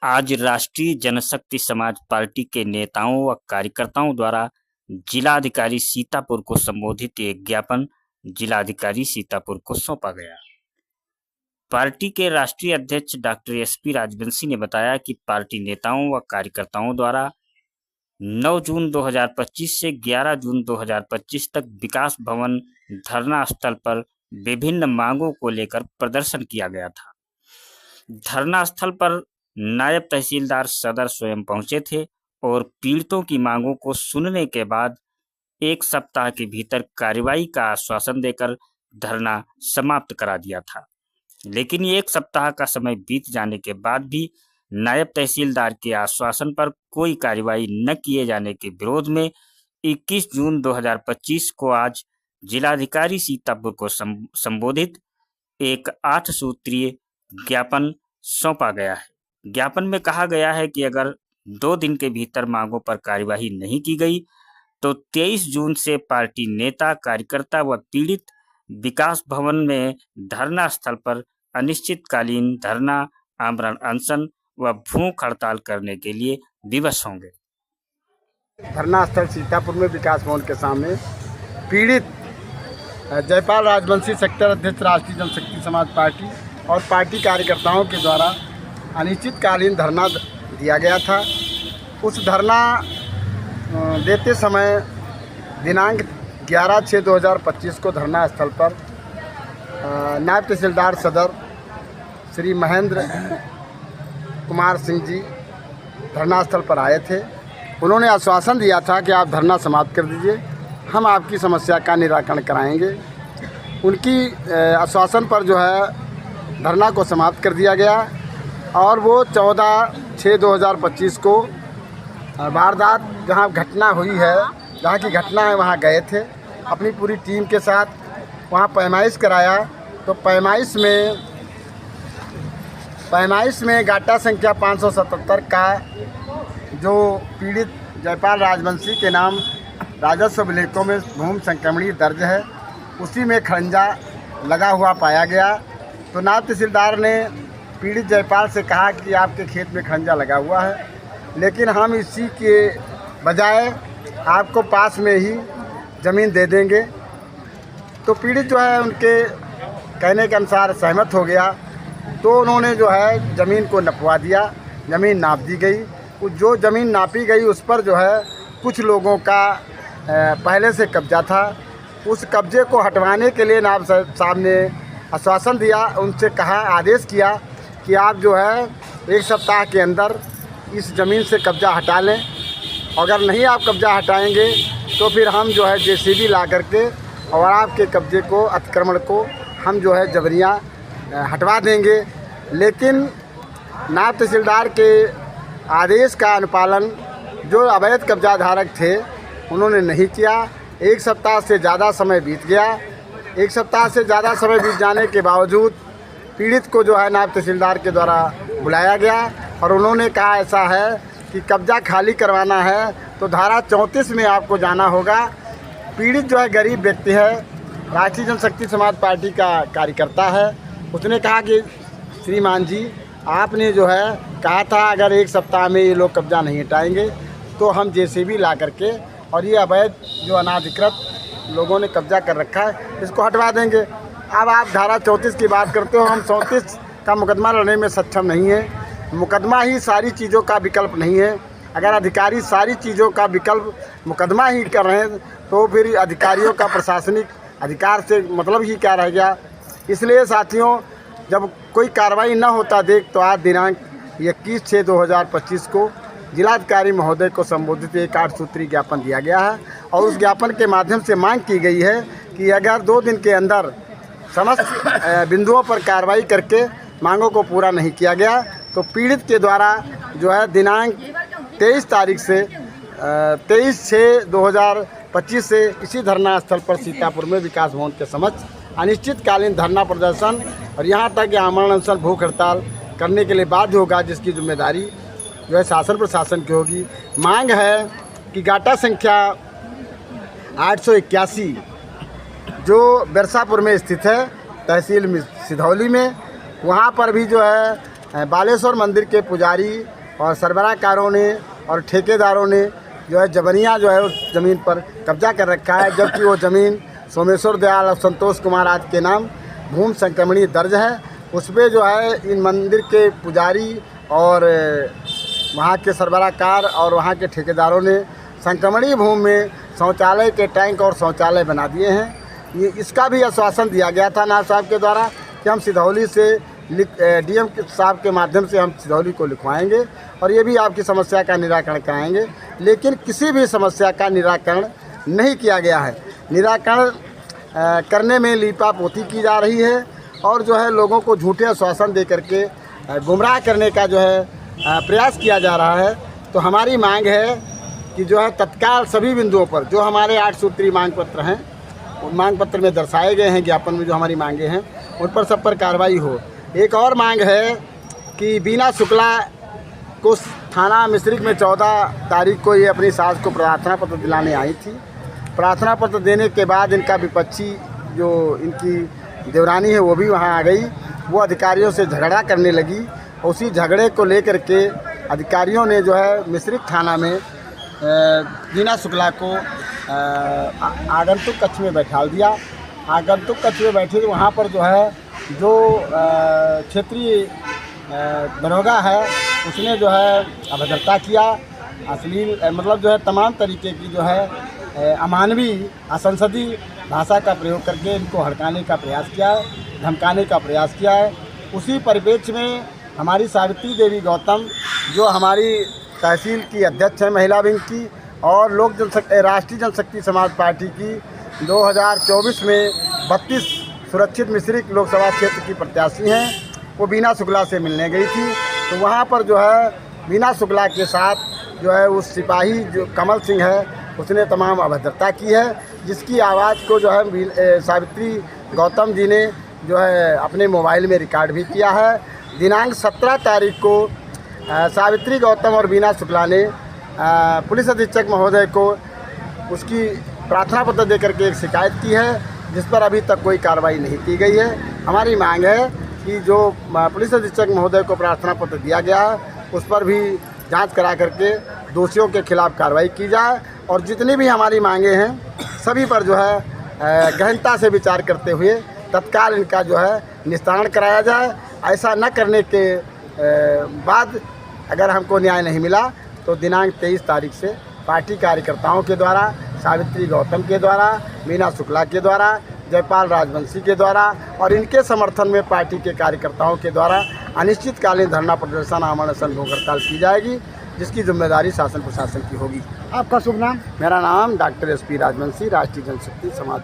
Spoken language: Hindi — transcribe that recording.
आज राष्ट्रीय जनशक्ति समाज पार्टी के नेताओं व कार्यकर्ताओं द्वारा जिलाधिकारी सीतापुर को संबोधित एक ज्ञापन जिलाधिकारी सीतापुर को सौंपा गया। पार्टी के राष्ट्रीय अध्यक्ष डॉक्टर एसपी राजवंशी ने बताया कि पार्टी नेताओं व कार्यकर्ताओं द्वारा 9 जून 2025 से 11 जून 2025 तक विकास भवन धरना स्थल पर विभिन्न मांगों को लेकर प्रदर्शन किया गया था। धरना स्थल पर नायब तहसीलदार सदर स्वयं पहुंचे थे और पीड़ितों की मांगों को सुनने के बाद 1 सप्ताह के भीतर कार्रवाई का आश्वासन देकर धरना समाप्त करा दिया था। लेकिन 1 सप्ताह का समय बीत जाने के बाद भी नायब तहसीलदार के आश्वासन पर कोई कार्रवाई न किए जाने के विरोध में 21 जून 2025 को आज जिलाधिकारी सीतापुर को संबोधित एक 8 सूत्रीय ज्ञापन सौंपा गया है। ज्ञापन में कहा गया है कि अगर 2 दिन के भीतर मांगों पर कार्यवाही नहीं की गई तो 23 जून से पार्टी नेता, कार्यकर्ता व पीड़ित विकास भवन में धरना स्थल पर अनिश्चितकालीन धरना, आमरण अनशन व भूख हड़ताल करने के लिए विवश होंगे। धरना स्थल सीतापुर में विकास भवन के सामने पीड़ित जयपाल राजवंशी सेक्टर अध्यक्ष राष्ट्रीय जनशक्ति समाज पार्टी और पार्टी कार्यकर्ताओं के द्वारा अनिश्चितकालीन धरना दिया गया था। उस धरना देते समय दिनांक 11/6/2025 को धरना स्थल पर नायब तहसीलदार सदर श्री महेंद्र कुमार सिंह जी धरना स्थल पर आए थे। उन्होंने आश्वासन दिया था कि आप धरना समाप्त कर दीजिए, हम आपकी समस्या का निराकरण कराएंगे। उनकी आश्वासन पर जो है धरना को समाप्त कर दिया गया और वो 14/6/2025 को वारदात जहाँ घटना हुई है, जहाँ की घटना है, वहाँ गए थे अपनी पूरी टीम के साथ। वहाँ पैमाइश कराया तो पैमाइश में गाटा संख्या 577 का जो पीड़ित जयपाल राजवंशी के नाम राजस्व अभिलेखों में भूमि संक्रमणी दर्ज है, उसी में खंजा लगा हुआ पाया गया। तो नायब तहसीलदार ने पीड़ित जयपाल से कहा कि आपके खेत में खंजा लगा हुआ है, लेकिन हम इसी के बजाय आपको पास में ही ज़मीन दे देंगे। तो पीड़ित जो है उनके कहने के अनुसार सहमत हो गया। तो उन्होंने जो है ज़मीन को नपवा दिया, ज़मीन नाप दी गई। जो ज़मीन नापी गई उस पर जो है कुछ लोगों का पहले से कब्जा था। उस कब्जे को हटवाने के लिए नायब साहब ने आश्वासन दिया, उनसे कहा, आदेश किया कि आप जो है 1 सप्ताह के अंदर इस ज़मीन से कब्जा हटा लें। अगर नहीं आप कब्जा हटाएंगे तो फिर हम जो है जेसीबी ला करके और आपके कब्जे को, अतिक्रमण को हम जो है जबरियाँ हटवा देंगे। लेकिन नायब तहसीलदार के आदेश का अनुपालन जो अवैध कब्जा धारक थे उन्होंने नहीं किया। 1 सप्ताह से ज़्यादा समय बीत गया। 1 सप्ताह से ज़्यादा समय बीत जाने के बावजूद पीड़ित को जो है नायब तहसीलदार के द्वारा बुलाया गया और उन्होंने कहा ऐसा है कि कब्जा खाली करवाना है तो धारा 34 में आपको जाना होगा। पीड़ित जो है गरीब व्यक्ति है, राष्ट्रीय जनशक्ति समाज पार्टी का कार्यकर्ता है। उसने कहा कि श्रीमान जी, आपने जो है कहा था अगर 1 सप्ताह में ये लोग कब्जा नहीं हटाएंगे तो हम जेसीबी ला करके और ये अवैध जो अनाधिकृत लोगों ने कब्जा कर रखा है इसको हटवा देंगे। अब आप धारा 34 की बात करते हो, हम 34 का मुकदमा लड़ने में सक्षम नहीं है। मुकदमा ही सारी चीज़ों का विकल्प नहीं है। अगर अधिकारी सारी चीज़ों का विकल्प मुकदमा ही कर रहे हैं तो फिर अधिकारियों का प्रशासनिक अधिकार से मतलब ही क्या रह गया। इसलिए साथियों, जब कोई कार्रवाई न होता देख तो आज दिनांक 21/6/2025 को जिलाधिकारी महोदय को संबोधित एक 8 सूत्रीय ज्ञापन दिया गया है और उस ज्ञापन के माध्यम से मांग की गई है कि अगर 2 दिन के अंदर समस्त बिंदुओं पर कार्रवाई करके मांगों को पूरा नहीं किया गया तो पीड़ित के द्वारा जो है दिनांक 23 तारीख से 23/6/2025 से इसी धरना स्थल पर सीतापुर में विकास भवन के समक्ष अनिश्चितकालीन धरना प्रदर्शन और यहाँ तक कि आमरण अनशन, भूख हड़ताल करने के लिए बाध्य होगा, जिसकी जिम्मेदारी जो है शासन प्रशासन की होगी। मांग है कि गाटा संख्या 881 जो बिरसापुर में स्थित है, तहसील सिधौली में, वहाँ पर भी जो है बालेश्वर मंदिर के पुजारी और सरबराहकारों ने और ठेकेदारों ने जो है जबरियाँ जो है उस ज़मीन पर कब्जा कर रखा है, जबकि वो ज़मीन सोमेश्वर दयाल और संतोष कुमार आज के नाम भूमि संक्रमणी दर्ज है। उस पर जो है इन मंदिर के पुजारी और वहाँ के सरबराहकार और वहाँ के ठेकेदारों ने संक्रमणी भूमि में शौचालय के टैंक और शौचालय बना दिए हैं। ये इसका भी आश्वासन दिया गया था नायब साहब के द्वारा कि हम सिधौली से डीएम साहब के माध्यम से हम सिधौली को लिखवाएंगे और ये भी आपकी समस्या का निराकरण कराएंगे, लेकिन किसी भी समस्या का निराकरण नहीं किया गया है। निराकरण करने में लीपापोती की जा रही है और जो है लोगों को झूठे आश्वासन दे करके गुमराह करने का जो है प्रयास किया जा रहा है। तो हमारी मांग है कि जो है तत्काल सभी बिंदुओं पर जो हमारे 8 सूत्री मांग पत्र हैं, उन मांग पत्र में दर्शाए गए हैं ज्ञापन में जो हमारी मांगे हैं उन पर सब पर कार्रवाई हो। एक और मांग है कि बीना शुक्ला को थाना मिश्रिख में 14 तारीख को ये अपनी सास को प्रार्थना पत्र दिलाने आई थी। प्रार्थना पत्र देने के बाद इनका विपक्षी जो इनकी देवरानी है वो भी वहाँ आ गई। वो अधिकारियों से झगड़ा करने लगी। उसी झगड़े को लेकर के अधिकारियों ने जो है मिश्रिख थाना में बीना शुक्ला को आगंतुक कक्ष में बैठा दिया। आगंतुक कक्ष में बैठे वहाँ पर जो है जो क्षेत्रीय दरोगा है उसने जो है अभद्रता किया, अश्लील मतलब जो है तमाम तरीके की जो है अमानवीय असंसदीय भाषा का प्रयोग करके इनको हड़काने का प्रयास किया है, धमकाने का प्रयास किया है। उसी परिप्रेक्ष्य में हमारी सावित्री देवी गौतम जो हमारी तहसील की अध्यक्ष है महिला विंग की और राष्ट्रीय जनशक्ति समाज पार्टी की 2024 में 32 सुरक्षित मिश्रिख लोकसभा क्षेत्र की प्रत्याशी हैं, वो बीना शुक्ला से मिलने गई थी। तो वहाँ पर जो है बीना शुक्ला के साथ जो है उस सिपाही जो कमल सिंह है उसने तमाम अभद्रता की है, जिसकी आवाज़ को जो है सावित्री गौतम जी ने जो है अपने मोबाइल में रिकॉर्ड भी किया है। दिनांक 17 तारीख को सावित्री गौतम और बीना शुक्ला ने पुलिस अधीक्षक महोदय को उसकी प्रार्थना पत्र देकर के एक शिकायत की है, जिस पर अभी तक कोई कार्रवाई नहीं की गई है। हमारी मांग है कि जो पुलिस अधीक्षक महोदय को प्रार्थना पत्र दिया गया है उस पर भी जांच करा करके दोषियों के खिलाफ कार्रवाई की जाए और जितनी भी हमारी मांगे हैं सभी पर जो है गहनता से विचार करते हुए तत्काल इनका जो है निस्तारण कराया जाए। ऐसा न करने के बाद अगर हमको न्याय नहीं मिला तो दिनांक 23 तारीख से पार्टी कार्यकर्ताओं के द्वारा, सावित्री गौतम के द्वारा, मीना शुक्ला के द्वारा, जयपाल राजवंशी के द्वारा और इनके समर्थन में पार्टी के कार्यकर्ताओं के द्वारा अनिश्चितकालीन धरना प्रदर्शन, आमरण अनशन, भूख हड़ताल की जाएगी, जिसकी जिम्मेदारी शासन प्रशासन की होगी। आपका शुभ नाम? मेरा नाम डॉक्टर SP राजवंशी, राष्ट्रीय जनशक्ति समाज।